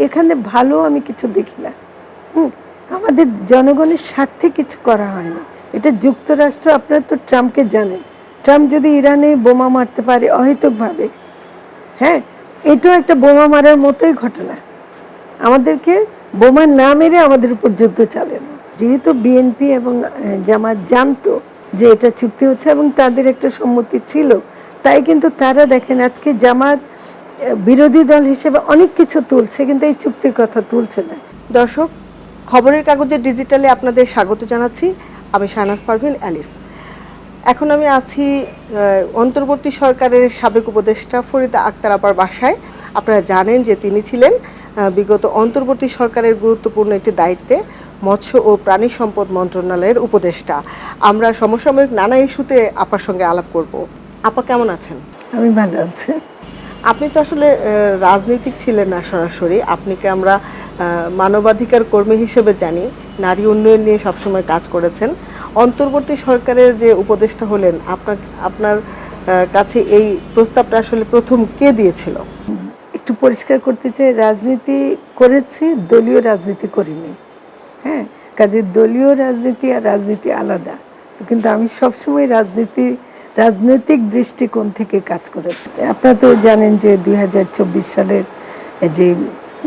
এখানে ভালো আমি কিছু দেখি না। আমাদের জনগণের স্বার্থে কিছু করা হয় না। এটা যুক্তরাষ্ট্র, আপনারা তো ট্রাম্পকে জানেন, ট্রাম্প যদি ইরানে বোমা মারতে পারে অহেতুকভাবে, হ্যাঁ, এটাও একটা বোমা মারার মতোই ঘটনা। আমাদেরকে বোমা না মেরে আমাদের উপর যুদ্ধ চালানো। যেহেতু বিএনপি এবং জামাত জানতো যে এটা চুক্তি হচ্ছে এবং তাদের একটা সম্মতি ছিল, তাই কিন্তু তারা দেখেন আজকে জামাত বিরোধী দল হিসেবে অনেক কিছু তুলছে, কিন্তু এই চুক্তির কথা তুলছে না। দর্শক, খবরের কাগজের ডিজিটালে আপনাদের স্বাগত জানাচ্ছি। আমি শাহনাজ পারভীন অ্যালিস। এখন আমি আছি অন্তর্বর্তী সরকারের সাবেক উপদেষ্টা ফরিদা আক্তার আপার বাসায়। আপনারা জানেন যে তিনি ছিলেন বিগত অন্তর্বর্তী সরকারের গুরুত্বপূর্ণ একটি দায়িত্বে, মৎস্য ও প্রাণী সম্পদ মন্ত্রণালয়ের উপদেষ্টা। আমরা সমসাময়িক নানা ইস্যুতে আপার সঙ্গে আলাপ করব। আপা কেমন আছেন? আমি ভালো আছি। আপনি তো আসলে রাজনীতিক ছিলেন না সরাসরি, আপনাকে আমরা মানবাধিকার কর্মী হিসেবে জানি, নারী উন্নয়ন নিয়ে সবসময় কাজ করেছেন। অন্তর্বর্তী সরকারের যে উপদেষ্টা হলেন, আপনার কাছে এই প্রস্তাবটা আসলে প্রথম কে দিয়েছিল? একটু পরিষ্কার করতে চাই, রাজনীতি করেছি, দলীয় রাজনীতি করিনি। হ্যাঁ, কাজে দলীয় রাজনীতি আর রাজনীতি আলাদা। কিন্তু আমি সবসময় রাজনৈতিক দৃষ্টিকোণ থেকে কাজ করেছি। আপনারা তো জানেন যে 2024 সালের যে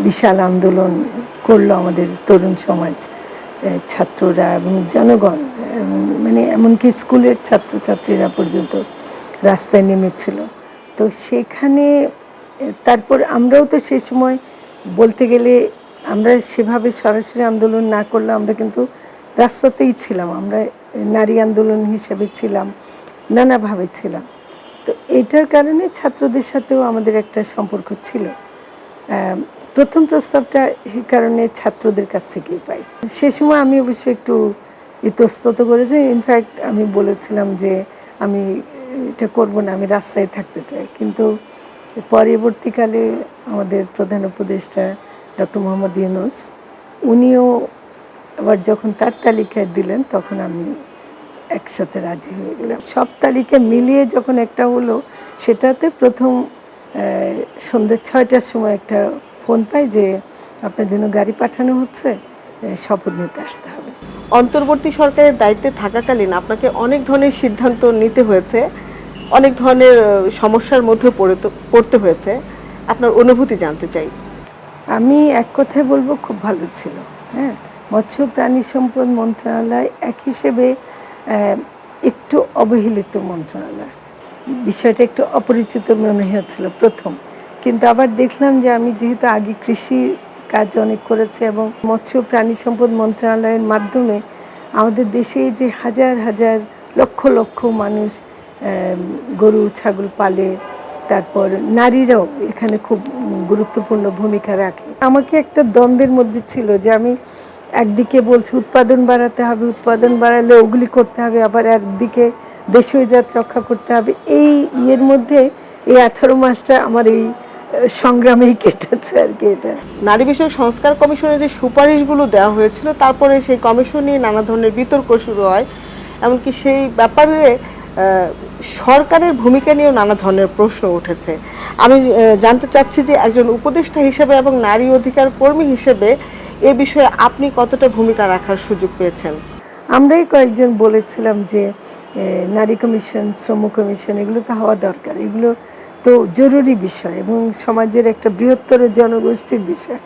বিশাল আন্দোলন করলো আমাদের তরুণ সমাজ, ছাত্ররা এবং জনগণ, মানে এমনকি স্কুলের ছাত্রছাত্রীরা পর্যন্ত রাস্তায় নেমেছিল। তো সেখানে তারপর আমরাও তো সে সময় বলতে গেলে আমরা সেভাবে সরাসরি আন্দোলন না করলে আমরা কিন্তু রাস্তাতেই ছিলাম, আমরা নারী আন্দোলন হিসেবে ছিলাম, নানাভাবে ছিলাম। তো এটার কারণে ছাত্রদের সাথেও আমাদের একটা সম্পর্ক ছিল। প্রথম প্রস্তাবটা এই কারণে ছাত্রদের কাছ থেকেই পাই। সে সময় আমি অবশ্যই একটু ইতস্তত করেছি। ইনফ্যাক্ট আমি বলেছিলাম যে আমি এটা করব না, আমি রাস্তায় থাকতে চাই। কিন্তু পরবর্তীকালে আমাদের প্রধান উপদেষ্টা ডক্টর মোহাম্মদ ইউনূস, উনিও আবার যখন তার তালিকায় দিলেন তখন আমি একসাথে রাজি হয়ে গেলাম। সব তালিকা মিলিয়ে যখন একটা হলো, সেটাতে প্রথম সন্ধ্যে 6টার সময় একটা ফোন পাই যে আপনার জন্য গাড়ি পাঠানো হচ্ছে, শপথ নিতে আসতে হবে। অন্তর্বর্তী সরকারের দায়িত্বে থাকাকালীন আপনাকে অনেক ধরনের সিদ্ধান্ত নিতে হয়েছে, অনেক ধরনের সমস্যার মধ্যে পড়তে হয়েছে। আপনার অনুভূতি জানতে চাই। আমি এক কথায় বলবো, খুব ভালো ছিল। হ্যাঁ, মৎস্য প্রাণী সম্পদ মন্ত্রণালয় এক হিসেবে একটু অবহেলিত মন্ত্রণালয়, বিষয়টা একটু অপরিচিত মনে হয়েছিল প্রথম। কিন্তু আবার দেখলাম যে আমি যেহেতু আগে কৃষি কাজ অনেক করেছি এবং মৎস্য প্রাণী সম্পদ মন্ত্রণালয়ের মাধ্যমে আমাদের দেশে যে হাজার হাজার লক্ষ লক্ষ মানুষ গরু ছাগল পালে, তারপর নারীরাও এখানে খুব গুরুত্বপূর্ণ ভূমিকা রাখে। আমাকে একটা দ্বন্দ্বের মধ্যে ছিল যে আমি একদিকে বলছি উৎপাদন বাড়াতে হবে, উৎপাদন বাড়ালে ওগুলি করতে হবে, আবার একদিকে দেশীয় জাত রক্ষা করতে হবে। এই ইয়ের মধ্যে এই 18 মাসটা আমার এই সংগ্রামেই কেটেছে আর কি। এটা নারী বিষয়ক সংস্কার কমিশনের যে সুপারিশগুলো দেওয়া হয়েছিল, তারপরে সেই কমিশন নিয়ে নানা ধরনের বিতর্ক শুরু হয়, এমনকি সেই ব্যাপারে সরকারের ভূমিকা নিয়েও নানা ধরনের প্রশ্ন উঠেছে। আমি জানতে চাচ্ছি যে একজন উপদেষ্টা হিসেবে এবং নারী অধিকার কর্মী হিসেবে এ বিষয়ে আপনি কতটা ভূমিকা রাখার সুযোগ পেয়েছেন? আমরাই কয়েকজন বলেছিলাম যে নারী কমিশন, শ্রম কমিশন, এগুলো তো হওয়া দরকার, এগুলো তো জরুরি বিষয় এবং সমাজের একটা বৃহত্তর জনগোষ্ঠীর বিষয়।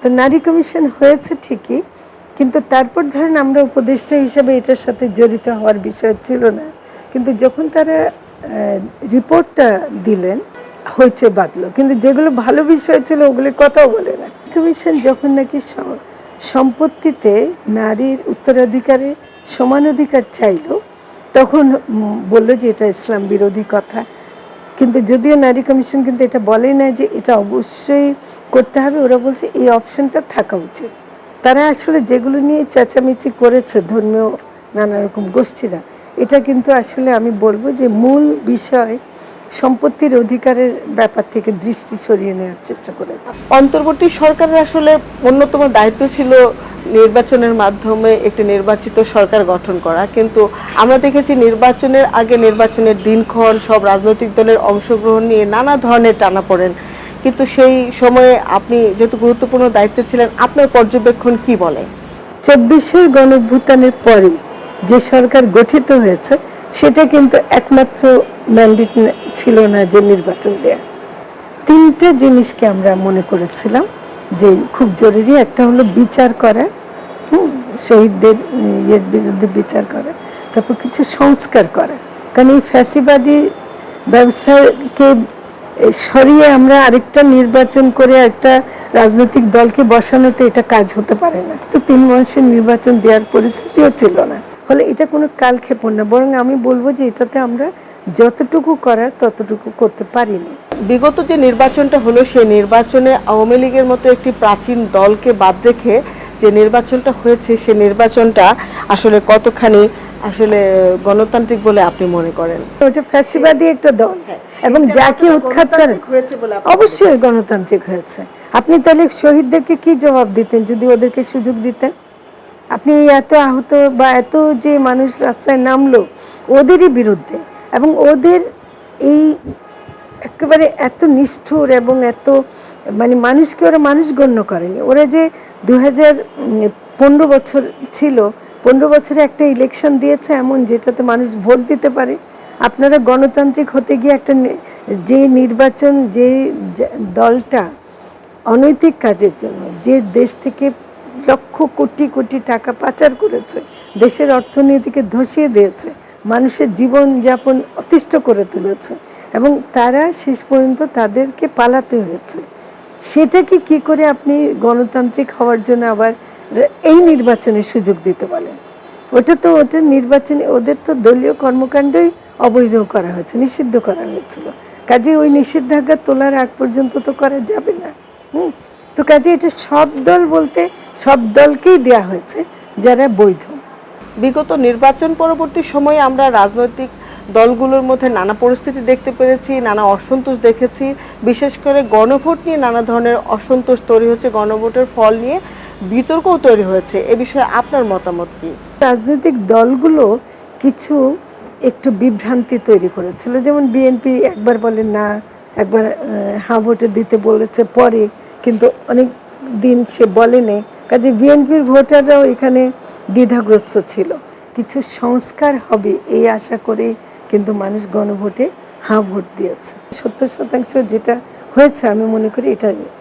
তো নারী কমিশন হয়েছে ঠিকই, কিন্তু তারপর ধরেন আমরা উপদেষ্টা হিসাবে এটার সাথে জড়িত হওয়ার বিষয় ছিল না। কিন্তু যখন তারা রিপোর্টটা দিলেন, হয়েছে বাদলো, কিন্তু যেগুলো ভালো বিষয় ছিল ওগুলি কথাও বলে না। কমিশন যখন নাকি সম্পত্তিতে নারীর উত্তরাধিকারে সমান অধিকার চাইল, তখন বললো যে এটা ইসলাম বিরোধী কথা। কিন্তু যদিও নারী কমিশন কিন্তু এটা বলেই না যে এটা অবশ্যই করতে হবে, ওরা বলছে এই অপশনটা থাকা উচিত। তারা আসলে যেগুলো নিয়ে চেঁচামেচি করেছে ধর্মীয় নানা রকম গোষ্ঠীরা, এটা কিন্তু আসলে আমি বলবো যে মূল বিষয় সম্পত্তির অধিকারের ব্যাপার থেকে দৃষ্টি সরিয়ে নেওয়ার চেষ্টা করেছে। অন্তর্বর্তী সরকারের আসলে অন্যতম দায়িত্ব ছিল নির্বাচনের মাধ্যমে একটি নির্বাচিত সরকার গঠন করা, কিন্তু আমরা দেখেছি নির্বাচনের আগে নির্বাচনের দিনক্ষণ, সব রাজনৈতিক দলের অংশগ্রহণ নিয়ে নানা ধরনের টানাপোড়েন কিন্তু সেই সময়ে আপনি যেহেতু গুরুত্বপূর্ণ দায়িত্বে ছিলেন, আপনার পর্যবেক্ষণ কি বলে? 24-এর গণঅভ্যুত্থানের পরে যে সরকার গঠিত হয়েছে সেটা কিন্তু একমাত্র ম্যান্ডেট ছিল না যে নির্বাচন দেয়া। তিনটা জিনিসকে আমরা মনে করেছিলাম যে খুব জরুরি। একটা হলো বিচার করা, শহীদদের ইয়ের বিরুদ্ধে বিচার করা, তারপর কিছু সংস্কার করা। কারণ এই ফ্যাসিবাদী ব্যবস্থাকে সরিয়ে আমরা আরেকটা নির্বাচন করে একটা রাজনৈতিক দলকে বসানোতে এটা কাজ হতে পারে না। তো 3 মাসের নির্বাচন দেওয়ার পরিস্থিতিও ছিল না। ফলে এটা কোনো কালক্ষেপণ না, বরং আমি বলবো যে এটাতে আমরা যতটুকু করার ততটুকু করতে পারিনি। বিগত যে নির্বাচনটা হলো সেই নির্বাচনে আওয়ামী লীগের মতো একটি প্রাচীন দলকে বাদ রেখে যে নির্বাচনটা হয়েছে সেই নির্বাচনটা আসলে কতখানি আসলে গণতান্ত্রিক বলে আপনি মনে করেন? ওটা ফ্যাসিবাদী একটা দল এবং যাকে উৎখাত করে অবশ্যই গণতান্ত্রিক হয়েছে। আপনি তাহলে শহীদদেরকে কি জবাব দিতেন যদি ওদেরকে সুযোগ দিতেন? আপনি এত আহত বা এত যে মানুষ রাস্তায় নামলো ওদেরই বিরুদ্ধে, এবং ওদের এই একেবারে এত নিষ্ঠুর এবং এত মানে মানুষকে ওরা মানুষ গণ্য করেনি। ওরা যে 2015 বছর ছিল, 15 বছরে একটা ইলেকশন দিয়েছে এমন যেটাতে মানুষ ভোট দিতে পারে। আপনারা গণতান্ত্রিক হতে গিয়ে একটা যে নির্বাচন, যে দলটা অনৈতিক কাজের জন্য যে দেশ থেকে লক্ষ কোটি কোটি টাকা পাচার করেছে, দেশের অর্থনীতিকে ধসিয়ে দিয়েছে, মানুষের জীবনযাপন অতিষ্ঠ করে তুলেছে এবং তারা শেষ পর্যন্ত তাদেরকে পালাতে হয়েছে, সেটাকে কি করে আপনি গণতান্ত্রিক হওয়ার জন্য আবার এই নির্বাচনের সুযোগ দিতে বলেন? ওটা নির্বাচনে ওদের তো দলীয় কর্মকাণ্ডই অবৈধ করা হয়েছে, নিষিদ্ধ করা হয়েছিল। কাজে ওই নিষেধাজ্ঞা তোলার আগ পর্যন্ত তো করা যাবে না। তো কাজে এটা সব দল বলতে সব দলকেই দেয়া হয়েছে যারা বৈধ। বিগত নির্বাচন পরবর্তী সময়ে আমরা রাজনৈতিক দলগুলোর মধ্যে নানা পরিস্থিতি দেখতে পেরেছি, নানা অসন্তোষ দেখেছি। বিশেষ করে গণভোট নিয়ে নানা ধরনের অসন্তোষ তৈরি হচ্ছে, গণভোটের ফল নিয়ে বিতর্কও তৈরি হয়েছে। এ বিষয়ে আপনার মতামত কি? রাজনৈতিক দলগুলো কিছু একটু বিভ্রান্তি তৈরি করেছিল, যেমন বিএনপি একবার বলে না, একবার হ্যাঁ ভোটে দিতে বলেছে পরে, কিন্তু অনেক দিন সে বলেনি। কাজে বিএনপির ভোটাররাও এখানে দ্বিধাগ্রস্ত ছিল। কিছু সংস্কার হবে এই আশা করে কিন্তু মানুষ গণভোটে হ্যাঁ ভোট দিয়েছে। 70% যেটা হয়েছে আমি মনে করি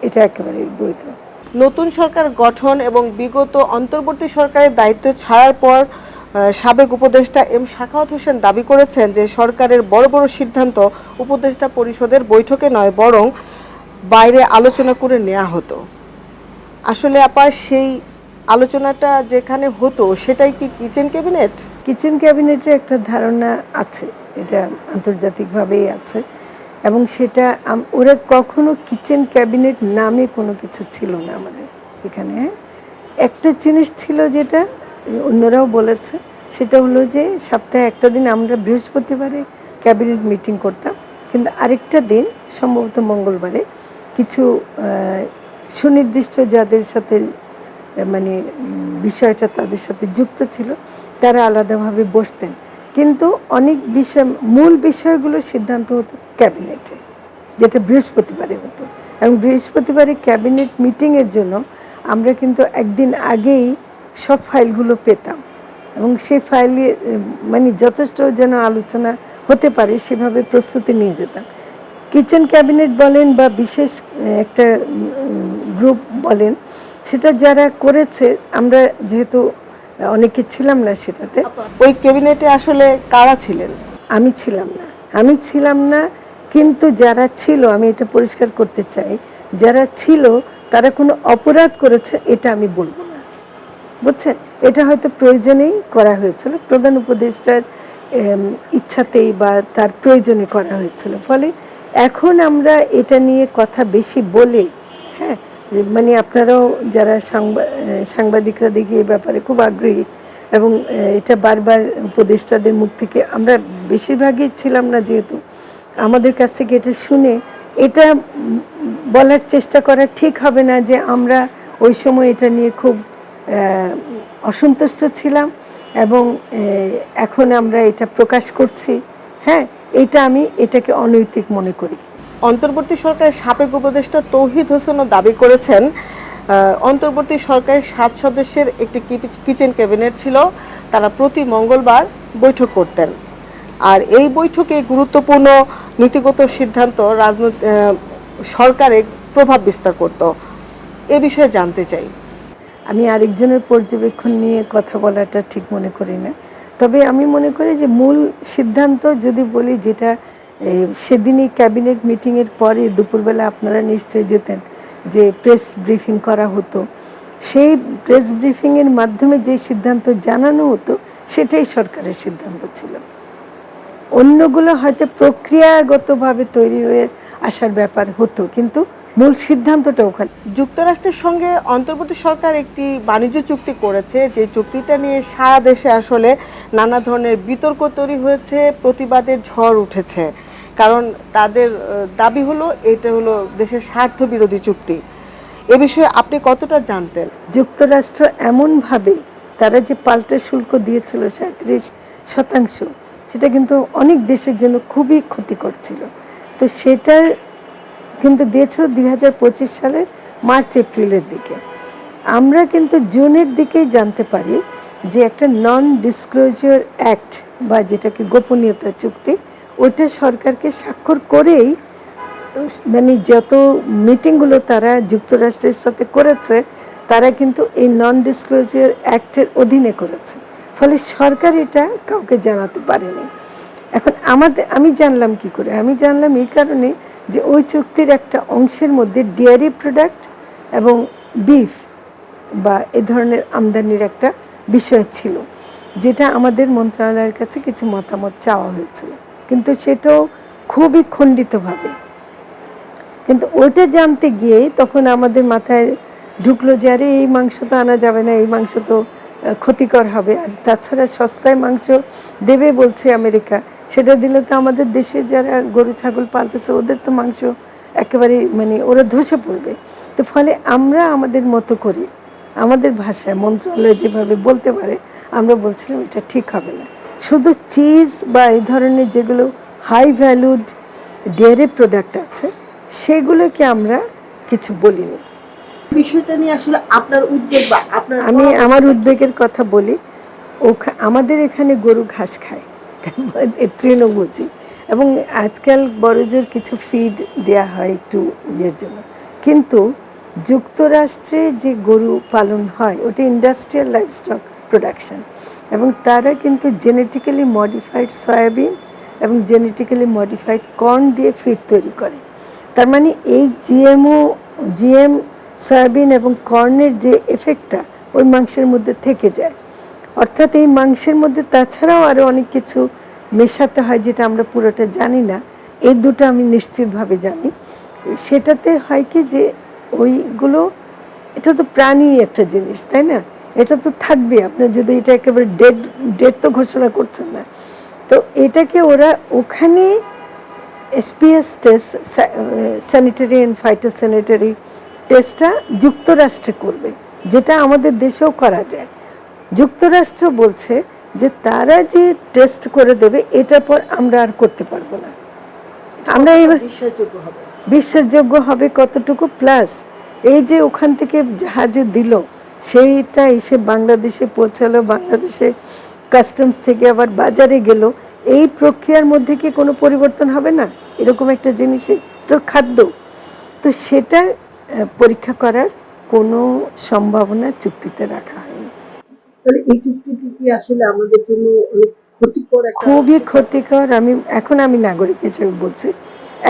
এটা একেবারে বৈধ। নতুন সরকার গঠন এবং বিগত অন্তর্বর্তী সরকারের দায়িত্ব ছাড়ার পর সাবেক উপদেষ্টা এম সাখাওয়াত হোসেন দাবি করেছেন যে সরকারের বড় বড় সিদ্ধান্ত উপদেষ্টা পরিষদের বৈঠকে নয়, বরং বাইরে আলোচনা করে নেওয়া হতো। আসলে আপা সেই আলোচনাটা যেখানে হতো সেটাই কি কিচেন ক্যাবিনেট? কিচেন ক্যাবিনেটের একটা ধারণা আছে, এটা আন্তর্জাতিকভাবেই আছে, এবং সেটা ওরা কখনো কিচেন ক্যাবিনেট নামে কোনো কিছু ছিল না আমাদের এখানে। একটা জিনিস ছিল যেটা অন্যরাও বলেছে, সেটা হলো যে সপ্তাহে একটা দিন আমরা বৃহস্পতিবারে ক্যাবিনেট মিটিং করতাম, কিন্তু আরেকটা দিন সম্ভবত মঙ্গলবারে কিছু সুনির্দিষ্ট যাদের সাথে মানে বিষয়টা তাদের সাথে যুক্ত ছিল তারা আলাদাভাবে বসতেন, কিন্তু অনেক বিষয় মূল বিষয়গুলো সিদ্ধান্ত হতো ক্যাবিনেটে, যেটা বৃহস্পতিবারে হতো। এবং বৃহস্পতিবারে ক্যাবিনেট মিটিংয়ের জন্য আমরা কিন্তু একদিন আগেই সব ফাইলগুলো পেতাম এবং সেই ফাইলে মানে যথেষ্ট যেন আলোচনা হতে পারে সেভাবে প্রস্তুতি নিয়ে যেতাম। কিচেন ক্যাবিনেট বলেন বা বিশেষ একটা গ্রুপ বলেন, সেটা যারা করেছে আমরা যেহেতু অনেকে ছিলাম না সেটাতে। ওই ক্যাবিনেটে আসলে কারা ছিলেন? আমি ছিলাম না, কিন্তু যারা ছিল, আমি এটা পরিষ্কার করতে চাই, যারা ছিল তারা কোনো অপরাধ করেছে এটা আমি বলবো না, বুঝছেন? এটা হয়তো প্রয়োজনেই করা হয়েছিল, প্রধান উপদেষ্টার ইচ্ছাতেই বা তার প্রয়োজনে করা হয়েছিল। ফলে এখন আমরা এটা নিয়ে কথা বেশি বলে, হ্যাঁ মানে আপনারাও যারা সাংবাদিকরা দেখি এই ব্যাপারে খুব আগ্রহী, এবং এটা বারবার উপদেষ্টাদের মুখ থেকে আমরা বেশিরভাগই ছিলাম না, যেহেতু আমাদের কাছ থেকে এটা শুনে এটা বলার চেষ্টা করা ঠিক হবে না যে আমরা ওই সময় এটা নিয়ে খুব অসন্তুষ্ট ছিলাম এবং এখন আমরা এটা প্রকাশ করছি। হ্যাঁ, আমি এটাকে অনৈতিক মনে করি। অন্তর্বর্তী সরকারের সাবেক উপদেষ্টা তৌহিদ হোসেনও দাবি করেছেন অন্তর্বর্তী সরকারের 7 সদস্যের একটি কিচেন ক্যাবিনেট ছিল, তারা প্রতি মঙ্গলবার বৈঠক করতেন। আর এই বৈঠকে গুরুত্বপূর্ণ নীতিগত সিদ্ধান্ত সরকারে প্রভাব বিস্তার করত। এ বিষয়ে জানতে চাই। আমি আরেকজনের পর্যবেক্ষণ নিয়ে কথা বলাটা ঠিক মনে করি না, তবে আমি মনে করি যে মূল সিদ্ধান্ত যদি বলি, যেটা সেদিনই ক্যাবিনেট মিটিংয়ের পরে দুপুরবেলা আপনারা নিশ্চয়ই যেতেন, যে প্রেস ব্রিফিং করা হতো, সেই প্রেস ব্রিফিংয়ের মাধ্যমে যে সিদ্ধান্ত জানানো হতো সেটাই সরকারের সিদ্ধান্ত ছিল। অন্যগুলো হয়তো প্রক্রিয়াগতভাবে তৈরি হয়ে আসার ব্যাপার হতো, কিন্তু মূল সিদ্ধান্তটা ওখানে। যুক্তরাষ্ট্রের সঙ্গে অন্তর্বর্তী সরকার একটি বাণিজ্য চুক্তি করেছে, যে চুক্তিটা নিয়ে সারা দেশে আসলে নানা ধরনের বিতর্ক তৈরি হয়েছে, প্রতিবাদের ঝড় উঠেছে। কারণ তাদের দাবি হলো এটা হলো দেশের স্বার্থ বিরোধী চুক্তি। এ বিষয়ে আপনি কতটা জানতেন? যুক্তরাষ্ট্র এমনভাবে তারা যে পাল্টা শুল্ক দিয়েছিল 37%, সেটা কিন্তু অনেক দেশের জন্য খুবই ক্ষতিকর ছিল। তো সেটার কিন্তু দিয়েছিল 2025 সালের মার্চ এপ্রিলের দিকে। আমরা কিন্তু জুনের দিকেই জানতে পারি যে একটা নন ডিসক্লোজার অ্যাক্ট, বা যেটাকে গোপনীয়তা চুক্তি, ওটা সরকারকে স্বাক্ষর করেই, মানে যত মিটিংগুলো তারা যুক্তরাষ্ট্রের সাথে করেছে, তারা কিন্তু এই নন ডিসক্লোজার অ্যাক্টের অধীনে করেছে। ফলে সরকার এটা কাউকে জানাতে পারেনি। এখন আমি জানলাম কি করে? আমি জানলাম এই কারণে যে ওই চুক্তির একটা অংশের মধ্যে ডেয়ারি প্রোডাক্ট এবং বিফ বা এ ধরনের আমদানির একটা বিষয় ছিল, যেটা আমাদের মন্ত্রণালয়ের কাছে কিছু মতামত চাওয়া হয়েছিল, কিন্তু সেটাও খুবই খণ্ডিতভাবে। কিন্তু ওইটা জানতে গিয়ে তখন আমাদের মাথায় ঢুকলো যে আরে এই মাংস তো আনা যাবে না, এই মাংস তো ক্ষতিকর হবে, আর তাছাড়া সস্তায় মাংস দেবে বলছে আমেরিকা, সেটা দিলে তো আমাদের দেশের যারা গরু ছাগল পালতেছে ওদের তো মাংস একেবারে মানে ওরা ধসে পড়বে। তো ফলে আমরা আমাদের মতো করি, আমাদের ভাষায় মন্ত্রণালয় যেভাবে বলতে পারে, আমরা বলছিলাম এটা ঠিক হবে না। শুধু চিজ বা এই ধরনের যেগুলো হাই ভ্যালুড ডেয়ারি প্রোডাক্ট আছে সেগুলোকে আমরা কিছু বলিনি। বিষয়টা নিয়ে আসলে আপনার উদ্বেগ বা আপনার আমি আমার উদ্বেগের কথা বলি। আমাদের এখানে গরু ঘাস খায়, তৃণভোজী, এবং আজকাল বড়জোর কিছু ফিড দেয়া হয় একটু ইয়ের জন্য, কিন্তু যুক্তরাষ্ট্রে যে গরু পালন হয় ওটা ইন্ডাস্ট্রিয়াল লাইভস্টক প্রোডাকশন, এবং তারা কিন্তু জেনেটিক্যালি মডিফাইড সয়াবিন এবং জেনেটিক্যালি মডিফাইড কর্ন দিয়ে ফিড তৈরি করে। তার মানে এই জিএম সয়াবিন এবং কর্নের যে এফেক্টটা ওই মাংসের মধ্যে থেকে যায়। অর্থাৎ এই মাংসের মধ্যে তাছাড়াও আরও অনেক কিছু মেশাতে হয় যেটা আমরা পুরোটা জানি না, এই দুটো আমি নিশ্চিতভাবে জানি। সেটাতে হয় কি যে ওইগুলো, এটা তো প্রাণী একটা জিনিস, তাই না? এটা তো থাকবে, আপনার যদি এটা একেবারে ডেড তো ঘোষণা করছেন না। তো এটাকে ওরা ওখানে SPS test, sanitary and phytosanitary টেস্টটা যুক্তরাষ্ট্রে করবে, যেটা আমাদের দেশেও করা যায়। যুক্তরাষ্ট্র বলছে যে তারা যে টেস্ট করে দেবে এটার পর আমরা আর করতে পারবো না। আমরা এবার বিশ্বাসযোগ্য হবে কতটুকু, প্লাস এই যে ওখান থেকে জাহাজে দিল সেইটা এসে বাংলাদেশে পৌঁছালো, বাংলাদেশে কাস্টমস থেকে আবার বাজারে গেল, এই প্রক্রিয়ার মধ্যে কি কোনো পরিবর্তন হবে না? এরকম একটা জিনিসে তো খাদ্য, তো সেটা পরীক্ষা করার কোনো সম্ভাবনা চুক্তিতে রাখা হয়নি। তাহলে এই চুক্তিটি কি আসলে আমাদের জন্য অনেক ক্ষতিকর? খুবই ক্ষতিকর। আমি নাগরিক হিসেবে বলছি,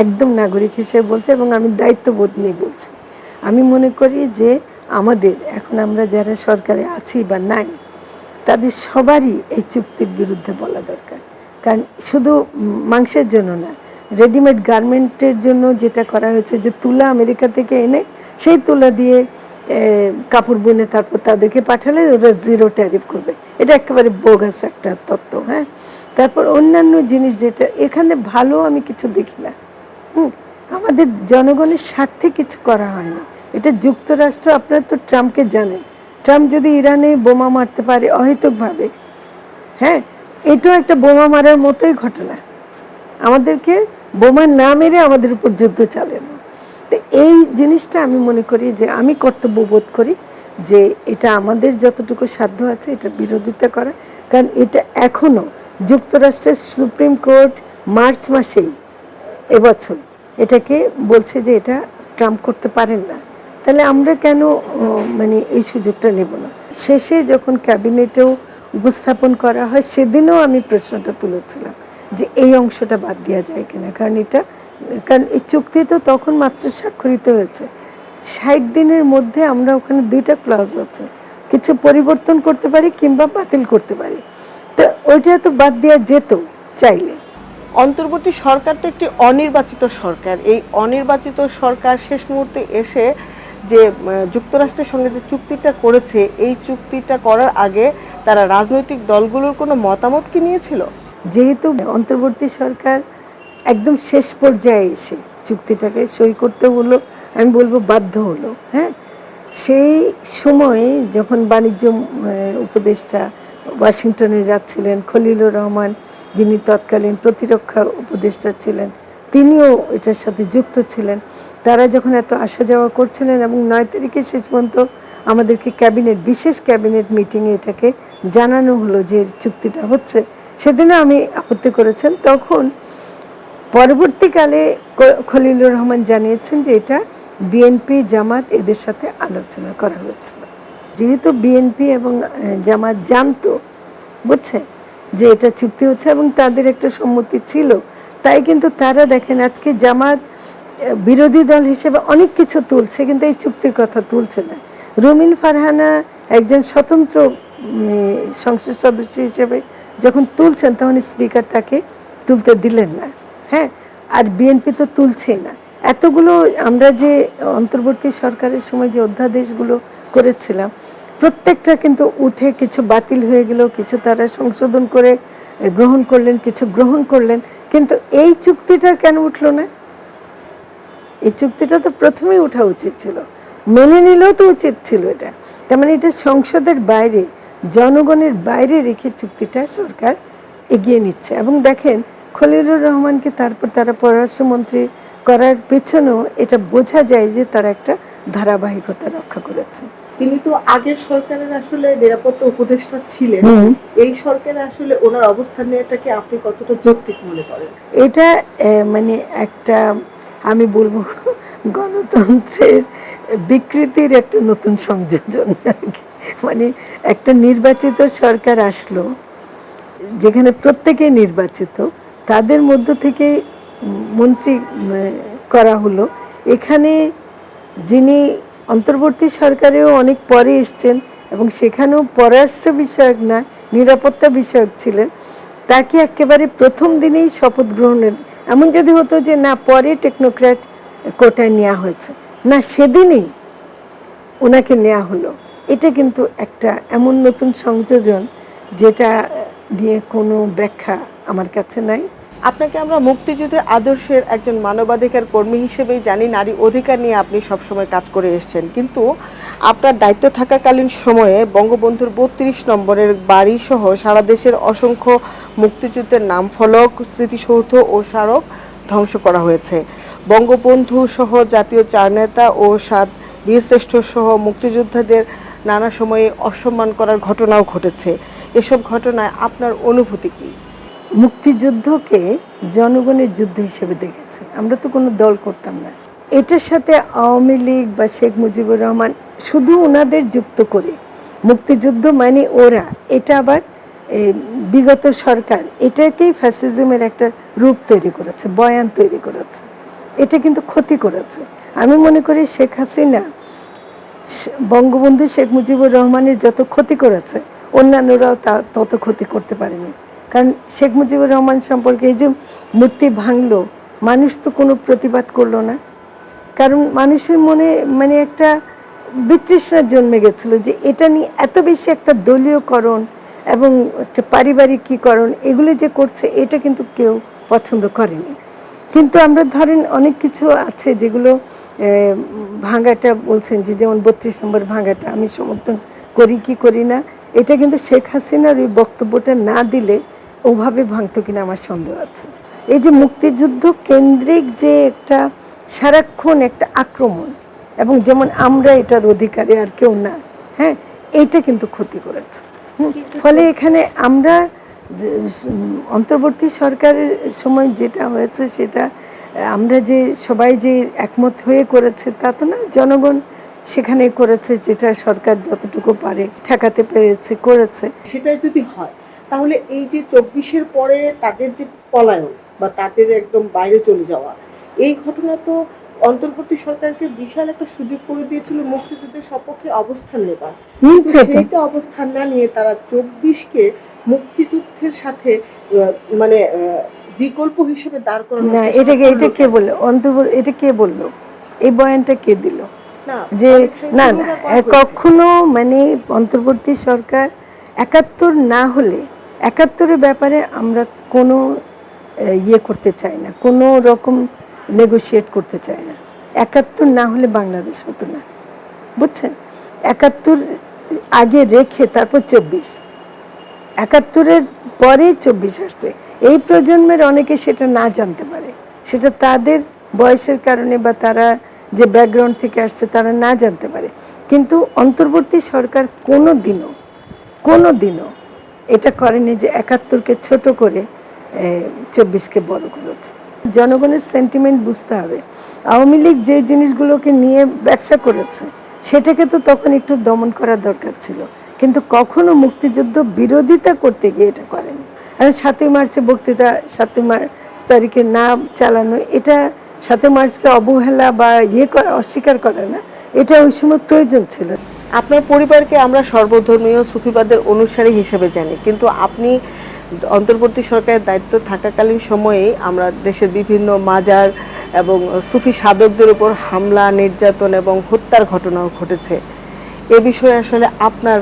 একদম নাগরিক হিসেবে বলছি, এবং আমি দায়িত্ববোধ নিয়ে বলছি। আমি মনে করি যে আমাদের এখন আমরা যারা সরকারে আছি বা নাই, তাদের সবারই এই চুক্তির বিরুদ্ধে বলা দরকার। কারণ শুধু মাংসের জন্য না, রেডিমেড গার্মেন্টের জন্য যেটা করা হয়েছে, যে তুলা আমেরিকা থেকে এনে সেই তুলা দিয়ে কাপড় বুনে তারপর তাদেরকে পাঠালে ওরা 0 ট্যারিফ করবে, এটা একেবারে বোগাস একটা তত্ত্ব। হ্যাঁ, তারপর অন্যান্য জিনিস যেটা এখানে ভালো আমি কিছু দেখি না। আমাদের জনগণের স্বার্থে কিছু করা হয় না। এটা যুক্তরাষ্ট্র, আপনারা তো ট্রাম্পকে জানেন, ট্রাম্প যদি ইরানে বোমা মারতে পারে অহেতুকভাবে, হ্যাঁ, এটাও একটা বোমা মারার মতোই ঘটনা। আমাদেরকে বোমা না মেরে আমাদের উপর যুদ্ধ চালানো। তো এই জিনিসটা আমি মনে করি যে আমি কর্তব্য বোধ করি যে এটা আমাদের যতটুকু সাধ্য আছে এটা বিরোধিতা করা, কারণ এটা এখনো যুক্তরাষ্ট্রের সুপ্রিম কোর্ট মার্চ মাসেই এবছর এটাকে বলছে যে এটা ট্রাম্প করতে পারেন না। তাহলে আমরা কেন মানে এই সুযোগটা নেব না? শেষে যখন ক্যাবিনেটেও উপস্থাপন করা হয় সেদিনও আমি প্রশ্নটা তুলেছিলাম যে এই অংশটা বাদ দেওয়া যায় কিনা, কারণ এই চুক্তি তো তখন মাত্র স্বাক্ষরিত হয়েছে। 60 দিনের মধ্যে আমরা ওখানে 2টা ক্লজ আছে, কিছু পরিবর্তন করতে পারি কিংবা বাতিল করতে পারি। তো ওইটা তো বাদ দেওয়া যেত চাইলে। অন্তর্বর্তী সরকার তো একটি অনির্বাচিত সরকার। এই অনির্বাচিত সরকার শেষ মুহূর্তে এসে যে যুক্তরাষ্ট্রের সঙ্গে যে চুক্তিটা করেছে, এই চুক্তিটা করার আগে তারা রাজনৈতিক দলগুলোর কোনো মতামত কি নিয়েছিল? যেহেতু অন্তর্বর্তী সরকার একদম শেষ পর্যায়ে এসে চুক্তিটাকে সই করতে হলো, আমি বলবো বাধ্য হলো। হ্যাঁ, সেই সময়ে যখন বাণিজ্য উপদেষ্টা ওয়াশিংটনে যাচ্ছিলেন, খলিলুর রহমান যিনি তৎকালীন প্রতিরক্ষা উপদেষ্টা ছিলেন তিনিও এটার সাথে যুক্ত ছিলেন। তারা যখন এত আসা যাওয়া করছিলেন এবং 9 তারিখে শেষ পর্যন্ত আমাদেরকে বিশেষ ক্যাবিনেট মিটিংয়ে এটাকে জানানো হলো যে চুক্তিটা হচ্ছে, সেদিনও আমি আপত্তি করেছেন। তখন পরবর্তীকালে খলিলুর রহমান জানিয়েছেন যে এটা বিএনপি জামাত এদের সাথে আলোচনা করা হয়েছিল। যেহেতু বিএনপি এবং জামাত জানতো, বুঝছে যে এটা চুক্তি হচ্ছে এবং তাদের একটা সম্মতি ছিল, তাই কিন্তু তারা দেখেন আজকে জামাত বিরোধী দল হিসেবে অনেক কিছু তুলছে কিন্তু এই চুক্তির কথা তুলছে না। রুমিন ফারহানা একজন স্বতন্ত্র সংসদ সদস্য হিসেবে যখন তুলছেন তখন স্পিকার তাকে তুলতে দিলেন না। হ্যাঁ, আর বিএনপি তো তুলছেই না। এতগুলো আমরা যে অন্তর্বর্তী সরকারের সময় যে অধ্যাদেশগুলো করেছিলাম প্রত্যেকটা কিন্তু উঠে কিছু বাতিল হয়ে গেল, কিছু তারা সংশোধন করে গ্রহণ করলেন, কিছু গ্রহণ করলেন, কিন্তু এই চুক্তিটা কেন উঠলো না? এই চুক্তিটা তো প্রথমেই ওঠা উচিত ছিল, মেনে নিলেও তো উচিত ছিল এটা। তার মানে এটা সংসদের বাইরে, জনগণের বাইরে রেখে চুক্তিটা সরকার এগিয়ে নিচ্ছে। এবং দেখেন খলিলুর রহমানকে তারপর তারা পররাষ্ট্রমন্ত্রী করার পেছনেও এটা বোঝা যায় যে তারা একটা ধারাবাহিকতা রক্ষা করেছে। তিনি তো আগের সরকারের আসলে নিরাপত্তা উপদেষ্টা ছিলেন। এই সরকারে আসলে ওনার অবস্থান নেওয়াটাকে আপনি কতটা যৌক্তিক মনে করেন? এটা মানে একটা আমি বলবো গণতন্ত্রের বিকৃতির একটা নতুন সংযোজন আর কি। মানে একটা নির্বাচিত সরকার আসলো যেখানে প্রত্যেকে নির্বাচিত, তাদের মধ্য থেকে মন্ত্রী করা হলো। এখানে যিনি অন্তর্বর্তী সরকারেও অনেক পরে এসছেন এবং সেখানেও পররাষ্ট্র বিষয়ক না নিরাপত্তা বিষয়ক ছিলেন, তাকে একেবারে প্রথম দিনেই শপথ গ্রহণের, এমন যদি হতো যে না পরে টেকনোক্র্যাট কোটায় নেওয়া হয়েছে, না সেদিনই ওনাকে নেওয়া হলো, এটা কিন্তু একটা এমন নতুন সংযোজন যেটা দিয়ে কোনো ব্যাখ্যা আমার কাছে নাই। আপনাকে আমরা মুক্তিযুদ্ধের আদর্শের একজন মানবাধিকার কর্মী হিসেবেই জানি, নারী অধিকার নিয়ে আপনি সবসময় কাজ করে এসেছেন, কিন্তু আপনার দায়িত্ব থাকাকালীন সময়ে বঙ্গবন্ধুর 32 নম্বরের বাড়ি সহ সারা দেশের অসংখ্য মুক্তিযুদ্ধের নাম ফলক, স্মৃতিসৌধ ও স্মারক ধ্বংস করা হয়েছে। বঙ্গবন্ধু সহ জাতীয় 4 নেতা ও 7 বীরশ্রেষ্ঠ সহ মুক্তিযোদ্ধাদের নানা সময়ে অসম্মান করার ঘটনাও ঘটেছে। এসব ঘটনায় আপনার অনুভূতি কী? মুক্তিযুদ্ধকে জনগণের যুদ্ধ হিসেবে দেখেছে, আমরা তো কোনো দল করতাম না। এটার সাথে আওয়ামী লীগ বা শেখ মুজিবুর রহমান শুধু ওনাদের যুক্ত করে মুক্তিযুদ্ধ মানে ওরা, এটা আবার বিগত সরকার এটাকেই ফ্যাসিজমের একটা রূপ তৈরি করেছে, বয়ান তৈরি করেছে। এটা কিন্তু ক্ষতি করেছে। আমি মনে করি শেখ হাসিনা বঙ্গবন্ধু শেখ মুজিবুর রহমানের যত ক্ষতি করেছে অন্যান্যরাও তত ক্ষতি করতে পারেনি। কারণ শেখ মুজিবুর রহমান সম্পর্কে এই যে মূর্তি ভাঙলো, মানুষ তো কোনো প্রতিবাদ করলো না, কারণ মানুষের মনে মানে একটা বিতৃষ্ণা জন্মে গেছিল যে এটা নিয়ে এত বেশি একটা দলীয়করণ এবং একটা পারিবারিকীকরণ এগুলো যে করছে এটা কিন্তু কেউ পছন্দ করেনি। কিন্তু আমরা ধরেন অনেক কিছু আছে যেগুলো ভাঙাটা বলছেন যে যেমন 32 নম্বর ভাঙাটা আমি সমর্থন করি কি করি না, এটা কিন্তু শেখ হাসিনার ওই বক্তব্যটা না দিলে ওভাবে ভাঙতো কিনা আমার সন্দেহ আছে। এই যে মুক্তিযুদ্ধ কেন্দ্রিক যে একটা সারাক্ষণ একটা আক্রমণ, এবং যেমন আমরা এটার অধিকারী আর কেউ না, হ্যাঁ, এইটা কিন্তু ক্ষতি করেছে। ফলে এখানে আমরা অন্তর্বর্তী সরকারের সময় যেটা হয়েছে সেটা আমরা যে সবাই যে একমত হয়ে করেছে তা তো না, জনগণ সেখানে করেছে যেটা সরকার যতটুকু পারে ঠেকাতে পেরেছে করেছে। সেটাই যদি হয় তাহলে এই যে 24-এর পরে তাদের যে পলায়ন বা তাদের একদম বাইরে চলে যাওয়া, এই ঘটনা তো অন্তর্বর্তী সরকারকে বিশাল একটা সুযোগ করে দিয়েছিল মুক্তিযুদ্ধের সপক্ষে অবস্থান নেবার। সেইটা অবস্থান না নিয়ে তারা 24-কে মুক্তিযুদ্ধের সাথে মানে বিকল্প হিসেবে দাঁড় করানো। না, এটা কে বললো? এটা কে বললো? এই বয়ানটা কে দিল? যে না না, কখনো মানে অন্তর্বর্তী সরকার 71 না হলে 71-এর ব্যাপারে আমরা কোনো ইয়ে করতে চাই না, কোনো রকম নেগোশিয়েট করতে চাই না। 71 না হলে বাংলাদেশ হতো না, বুঝছেন? 71 আগে রেখে তারপর 24, 71-এর পরে 24 আসছে। এই প্রজন্মের অনেকে সেটা না জানতে পারে, সেটা তাদের বয়সের কারণে বা তারা যে ব্যাকগ্রাউন্ড থেকে আসছে তারা না জানতে পারে। কিন্তু অন্তর্বর্তী সরকার কোনো দিনও এটা করেনি যে 71-কে ছোট করে 24-কে বড় করেছে। জনগণের সেন্টিমেন্ট বুঝতে হবে। আওয়ামী লীগ যে জিনিসগুলোকে নিয়ে ব্যবসা করেছে সেটাকে তো তখন একটু দমন করা দরকার ছিল, কিন্তু কখনো মুক্তিযুদ্ধ বিরোধিতা করতে গিয়ে এটা করেনি। কারণ 7ই মার্চে বক্তৃতা 7ই মার্চ তারিখে না চালানো, এটা 7ই মার্চকে অবহেলা বা করা, অস্বীকার করে না, এটা ওই সময় প্রয়োজন ছিল। আপনার পরিবারকে আমরা সর্বধর্মীয় সুফিবাদের অনুসারী হিসেবে জানি, কিন্তু আপনি অন্তর্বর্তী সরকারের দায়িত্ব থাকাকালীন সময়েই আমরা দেশের বিভিন্ন মাজার এবং সুফি সাধকদের উপর হামলা, নির্যাতন এবং হত্যার ঘটনাও ঘটেছে। এ বিষয়ে আসলে আপনার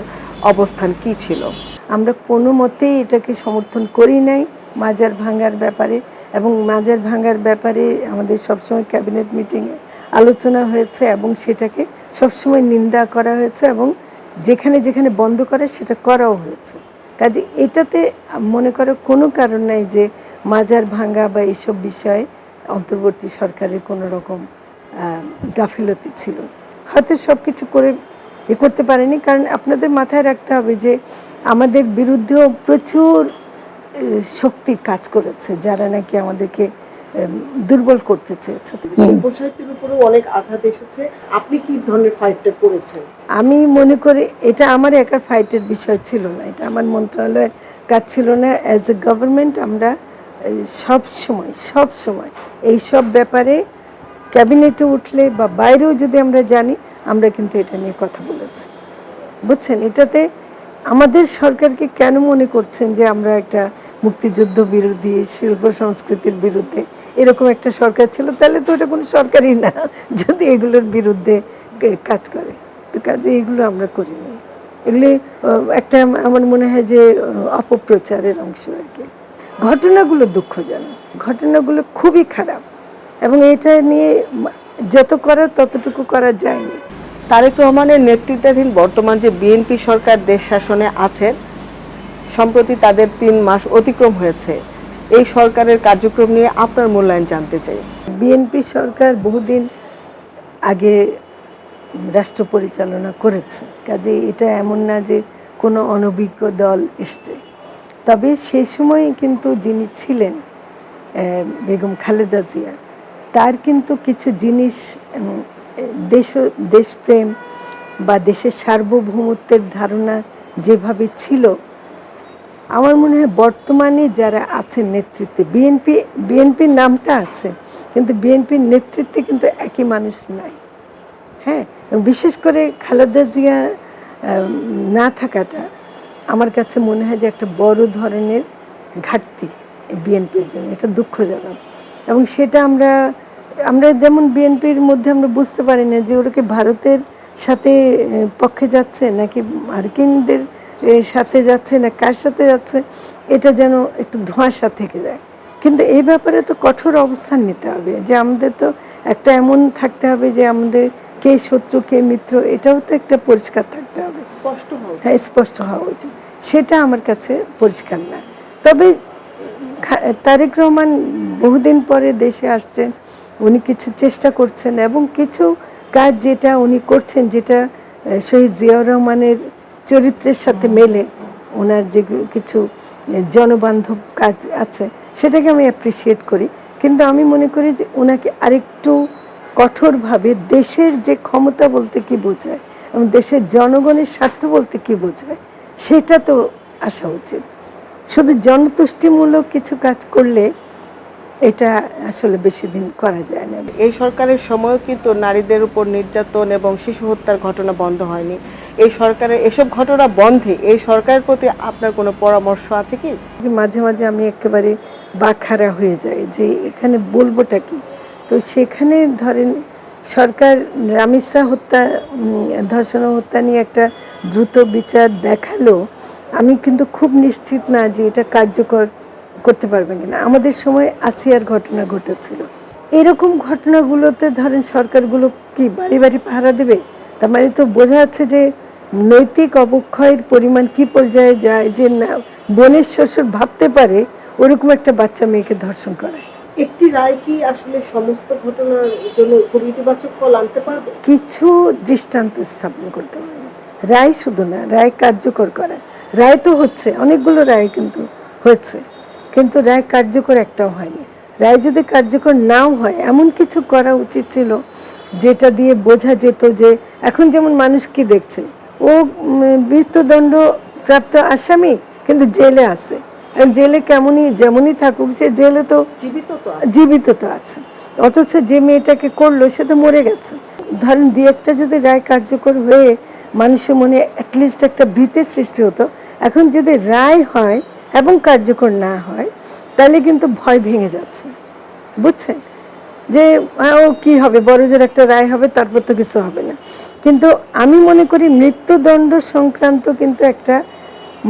অবস্থান কি ছিল? আমরা কোনো মতেই এটাকে সমর্থন করি নাই মাজার ভাঙার ব্যাপারে, এবং মাজার ভাঙার ব্যাপারে আমাদের সবসময় ক্যাবিনেট মিটিংয়ে আলোচনা হয়েছে এবং সেটাকে সবসময় নিন্দা করা হয়েছে, এবং যেখানে যেখানে বন্ধ করে সেটা করাও হয়েছে। কাজে এটাতে মনে করো কোনো কারণ নাই যে মাজার ভাঙা বা এইসব বিষয়ে অন্তর্বর্তী সরকারের কোনো রকম গাফিলতি ছিল। হয়তো সব কিছু করে করতে পারেনি, কারণ আপনাদের মাথায় রাখতে হবে যে আমাদের বিরুদ্ধেও প্রচুর শক্তি কাজ করেছে যারা নাকি আমাদেরকে দুর্বল করতে চেয়েছে। শিল্প সাহিত্যের উপরেও অনেক আঘাত এসেছে। আপনি কি ধরনের ফাইটটা করেছেন? আমি মনে করি এটা আমার একার ফাইটের বিষয় ছিল না, এটা আমার মন্ত্রণালয়ের কাজ ছিল না। অ্যাজ এ গভর্নমেন্ট আমরা সব সময় এইসব ব্যাপারে ক্যাবিনেটে উঠলে বা বাইরেও যদি আমরা জানি, আমরা কিন্তু এটা নিয়ে কথা বলেছি, বুঝছেন? এটাতে আমাদের সরকারকে কেন মনে করছেন যে আমরা একটা মুক্তিযুদ্ধ বিরোধী, শিল্প সংস্কৃতির বিরুদ্ধে এরকম একটা সরকার ছিল? তাহলে তো এটা কোনো সরকারই না যদি এগুলোর বিরুদ্ধে কাজ করে। তো কাজে এগুলো আমরা করিনি। এগুলি একটা আমার মনে হয় যে অপপ্রচারের অংশ আর কি। ঘটনাগুলো দুঃখজনক, ঘটনাগুলো খুবই খারাপ, এবং এটা নিয়ে যত করার ততটুকু করা যায়নি। তারেক রহমানের নেতৃত্বাধীন বর্তমান যে বিএনপি সরকার দেশ শাসনে আছেন, সম্প্রতি তাদের 3 মাস অতিক্রম হয়েছে। এই সরকারের কার্যক্রম নিয়ে আপনার মূল্যায়ন জানতে চাই। বিএনপি সরকার বহুদিন আগে রাষ্ট্র পরিচালনা করেছে, কাজে এটা এমন না যে কোনো অনভিজ্ঞ দল এসছে। তবে সেই সময় কিন্তু যিনি ছিলেন বেগম খালেদা জিয়া, তার কিন্তু কিছু জিনিস দেশপ্রেম বা দেশের সার্বভৌমত্বের ধারণা যেভাবে ছিল, আমার মনে হয় বর্তমানে যারা আছেন নেতৃত্বে, বিএনপির নামটা আছে কিন্তু বিএনপির নেতৃত্বে কিন্তু একই মানুষ নাই। হ্যাঁ, বিশেষ করে খালেদা জিয়া না থাকাটা আমার কাছে মনে হয় যে একটা বড় ধরনের ঘাটতি বিএনপির জন্য, এটা দুঃখজনক। এবং সেটা আমরা যেমন বিএনপির মধ্যে আমরা বুঝতে পারি না যে ওরা কি ভারতের সাথে পক্ষে যাচ্ছে নাকি মার্কিনদের সাথে যাচ্ছে না কার সাথে যাচ্ছে, এটা যেন একটু ধোঁয়াশা থেকে যায়। কিন্তু এই ব্যাপারে তো কঠোর অবস্থান নিতে হবে, যে আমাদের তো একটা এমন থাকতে হবে যে আমাদের কে শত্রু কে মিত্র, এটাও তো একটা পরিষ্কার থাকতে হবে, স্পষ্ট হওয়া উচিত। সেটা আমার কাছে পরিষ্কার না। তবে তারেক রহমান বহুদিন পরে দেশে আসছেন, উনি কিছু চেষ্টা করছেন এবং কিছু কাজ যেটা উনি করছেন, যেটা শহীদ জিয়াউর রহমানের চরিত্রের সাথে মেলে, ওনার যে কিছু জনবান্ধব কাজ আছে সেটাকে আমি অ্যাপ্রিসিয়েট করি। কিন্তু আমি মনে করি যে ওনাকে আরেকটু কঠোরভাবে দেশের যে ক্ষমতা বলতে কি বোঝায় এবং দেশের জনগণের স্বার্থ বলতে কি বোঝায় সেটা তো আসা উচিত। শুধু জনতুষ্টিমূলক কিছু কাজ করলে এটা আসলে বেশি দিন করা যায় না। এই সরকারের সময়ও কিন্তু নারীদের উপর নির্যাতন এবং শিশু হত্যার ঘটনা বন্ধ হয়নি। এই সরকারের এসব ঘটনা বন্ধে এই সরকারের প্রতি আপনার কোনো পরামর্শ আছে কি? মাঝে মাঝে আমি একেবারে বাকহারা হয়ে যাই যে এখানে বলবোটা কি। তো সেখানে ধরেন সরকার রামিসা হত্যা, ধর্ষণ হত্যা নিয়ে একটা দ্রুত বিচার দেখালো, আমি কিন্তু খুব নিশ্চিত না যে এটা কার্যকর করতে পারবে কিনা। আমাদের সময় আসিয়ার ঘটনা ঘটেছিল, এরকম ঘটনাগুলোতে ধরেন সরকারগুলো কি বাড়ি বাড়ি পাহারা দেবে? তার মানে তো বোঝা যাচ্ছে যে নৈতিক অবক্ষয়ের পরিমাণ কি পর্যায়ে যায় যে না বোনের শ্বশুর ভাবতে পারে ওরকম একটা বাচ্চা মেয়েকে ধর্ষণ করে। একটি রায় কি আসলে সমস্ত ঘটনার জন্য খুব ইতিবাচক ফল আনতে পারবে? কিছু দৃষ্টান্ত স্থাপন করতে পারবে, রায় শুধু না, রায় কার্যকর করা। রায় তো হচ্ছে, অনেকগুলো রায় কিন্তু হয়েছে, কিন্তু রায় কার্যকর একটাও হয়নি। রায় যদি কার্যকর নাও হয় এমন কিছু করা উচিত ছিল যেটা দিয়ে বোঝা যেত যে এখন যেমন মানুষ কি দেখছে, ও মৃত্যুদণ্ড প্রাপ্ত আসামি কিন্তু জেলে আছে, জেলে যেমনই থাকুক সে জেলে তো জীবিত তো আছে, অথচ যে মেয়েটাকে করলো সে তো মরে গেছে। ধরেন দুই একটা যদি রায় কার্যকর হয়ে মানুষের মনে অ্যাটলিস্ট একটা ভীতির সৃষ্টি হতো। এখন যদি রায় হয় এবং কার্যকর না হয় তাহলে কিন্তু ভয় ভেঙে যাচ্ছে, বুঝছেন, যে ও কি হবে, বড়জোর একটা রায় হবে তারপর তো কিছু হবে না। কিন্তু আমি মনে করি মৃত্যুদণ্ড সংক্রান্ত কিন্তু একটা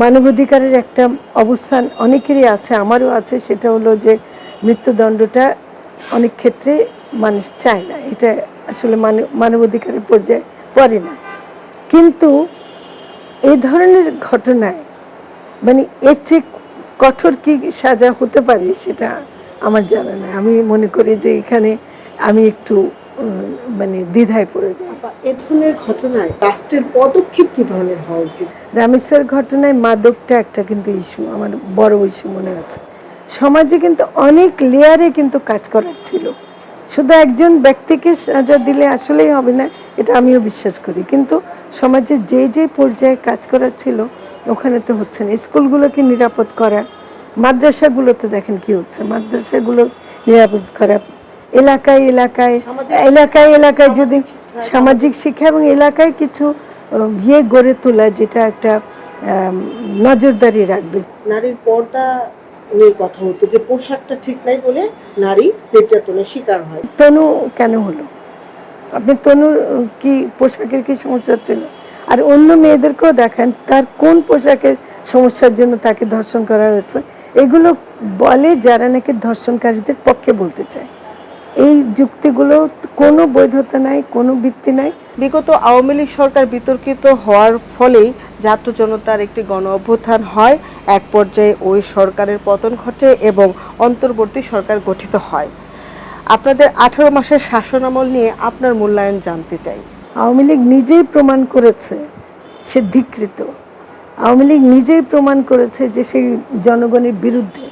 মানবাধিকারের একটা অবস্থান অনেকেরই আছে, আমারও আছে। সেটা হলো যে মৃত্যুদণ্ডটা অনেক ক্ষেত্রে মানুষ চায় না, এটা আসলে মানবাধিকারের পর্যায়ে পড়ে না। কিন্তু এই ধরনের ঘটনায় মানে এর চেয়ে কঠোর কি সাজা হতে পারে সেটা আমার জানা নাই। আমি মনে করি যে এখানে আমি একটু মানে দ্বিধায় পড়ে যাই। এ ধরনের ঘটনায় রাষ্ট্রের পদক্ষেপ কি ধরনের হওয়া উচিত? রামেসের ঘটনায় মাদকটা একটা কিন্তু ইস্যু, আমার বড় ইস্যু মনে আছে। সমাজে কিন্তু অনেক লেয়ারে কিন্তু কাজ করার ছিল, শুধু একজন ব্যক্তিকে সাজা দিলে আসলেই হবে না, এটা আমিও বিশ্বাস করি। কিন্তু সমাজে যে যে পর্যায়ে কাজ করার ছিল ওখানে তো হচ্ছে না। স্কুলগুলোকে নিরাপদ করা, মাদ্রাসাগুলোতে দেখেন কি হচ্ছে, মাদ্রাসাগুলো নিরাপদ করা, এলাকায় এলাকায় এলাকায় এলাকায় যদি সামাজিক শিক্ষা এবং এলাকায় কিছু গড়ে তোলা যেটা একটা নজরদারি রাখবে। নারীর পর্দা নিয়ে কথা হতো যে পোশাকটা ঠিক নাই বলে নারী নির্যাতনের শিকার হয়। তনু কেন হলো? আপনি তনুর কি পোশাকের কি সমস্যা ছিল? আর অন্য মেয়েদেরকেও দেখেন তার কোন পোশাকের সমস্যার জন্য তাকে ধর্ষণ করা হয়েছে। এগুলো বলে যারা নাকি ধর্ষণকারীদের পক্ষে বলতে চায়। এই যুক্তিগুলো কোনো বৈধতা নাই, কোনো ভিত্তি নাই। বিগত আওয়ামী লীগ সরকার বিতর্কিত হওয়ার ফলেই ছাত্র জনতার একটি গণ অভ্যুত্থান হয়, এক পর্যায়ে ওই সরকারের পতন ঘটে এবং অন্তর্বর্তী সরকার গঠিত হয়। আপনাদের 18 মাসের শাসনামল নিয়ে আপনার মূল্যায়ন জানতে চাই। আওয়ামী লীগ নিজেই প্রমাণ করেছে সে ধিকৃত। আওয়ামী লীগ নিজেই প্রমাণ করেছে যে সেই জনগণের বিরুদ্ধে,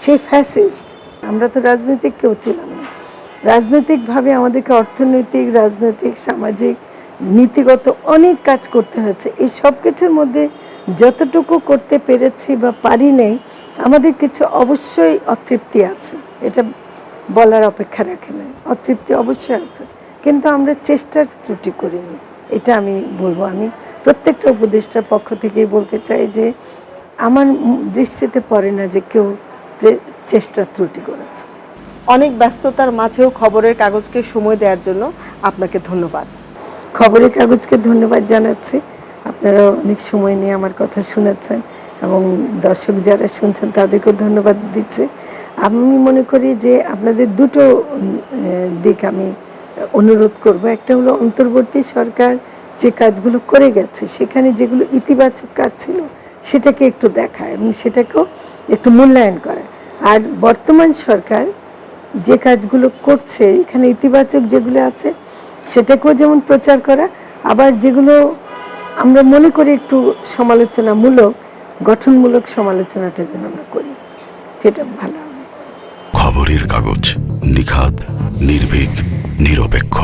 সেই ফ্যাসিস্ট। আমরা তো রাজনৈতিক কেউ ছিলাম না। রাজনৈতিকভাবে আমাদেরকে অর্থনৈতিক, রাজনৈতিক, সামাজিক, নীতিগত অনেক কাজ করতে হয়েছে। এই সব কিছুর মধ্যে যতটুকু করতে পেরেছি বা পারি নাই, আমাদের কিছু অবশ্যই অতৃপ্তি আছে, এটা বলার অপেক্ষা রাখে না। অতৃপ্তি অবশ্যই আছে, কিন্তু আমরা চেষ্টার ত্রুটি করিনি, এটা আমি বলবো। আমি প্রত্যেকটা উপদেষ্টার পক্ষ থেকেই বলতে চাই যে আমার দৃষ্টিতে পড়ে না যে কেউ চেষ্টার ত্রুটি করেছে। অনেক ব্যস্ততার মাঝেও খবরের কাগজকে সময় দেওয়ার জন্য আপনাকে ধন্যবাদ। খবরের কাগজকে ধন্যবাদ জানাচ্ছি, আপনারা অনেক সময় নিয়ে আমার কথা শুনেছেন এবং দর্শক যারা শুনছেন তাদেরকেও ধন্যবাদ দিচ্ছে। আমি মনে করি যে আপনাদের দুটো দিক আমি অনুরোধ করব। একটা হলো অন্তর্বর্তী সরকার যে কাজগুলো করে গেছে সেখানে যেগুলো ইতিবাচক কাজ ছিল সেটাকে একটু দেখা এবং সেটাকেও একটু মূল্যায়ন করা। আর বর্তমান সরকার যে কাজগুলো করছে এখানে ইতিবাচক যেগুলো আছে সেটাকেও যেমন প্রচার করা, আবার যেগুলো আমরা মনে করি একটু সমালোচনামূলক, গঠনমূলক সমালোচনাটা যেন আমরা করি, সেটা ভালো হবে। খবরের কাগজ, নিখাদ, নির্ভীক, নিরপেক্ষ।